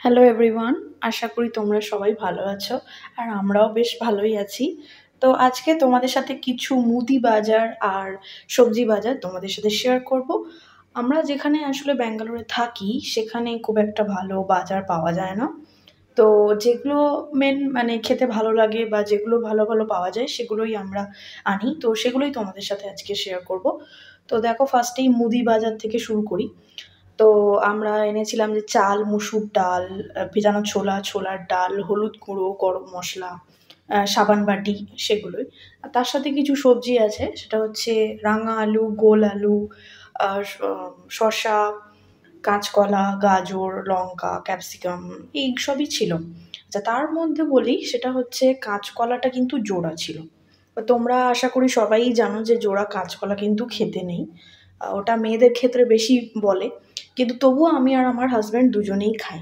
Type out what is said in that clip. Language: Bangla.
হ্যালো এভরিওয়ান, আশা করি তোমরা সবাই ভালো আছো আর আমরাও বেশ ভালোই আছি। তো আজকে তোমাদের সাথে কিছু মুদি বাজার আর সবজি বাজার তোমাদের সাথে শেয়ার করব। আমরা যেখানে আসলে ব্যাঙ্গালোরে থাকি সেখানে খুব একটা ভালো বাজার পাওয়া যায় না। তো যেগুলো খেতে ভালো লাগে বা যেগুলো ভালো ভালো পাওয়া যায় সেগুলোই আমরা আনি। তো সেগুলোই তোমাদের সাথে আজকে শেয়ার করব। তো দেখো, ফার্স্টেই মুদি বাজার থেকে শুরু করি। তো আমরা এনেছিলাম যে চাল, মুসুর ডাল, ভেজানো ছোলা, ছোলার ডাল, হলুদ গুঁড়ো, গরম মসলা, সাবান বাটি, সেগুলোই। আর তার সাথে কিছু সবজি আছে, সেটা হচ্ছে রাঙা আলু, গোল আলু, শসা, কাঁচকলা, গাজর, লঙ্কা, ক্যাপসিকাম, এই সবই ছিল। আচ্ছা, তার মধ্যে বলি, সেটা হচ্ছে কাঁচকলাটা কিন্তু জোড়া ছিল। তো তোমরা আশা করি সবাই জানো যে জোড়া কাঁচকলা কিন্তু খেতে নেই। ওটা মেয়েদের ক্ষেত্রে বেশি বলে। কিন্তু তবুও আমি আর আমার হাসব্যান্ড দুজনেই খাই।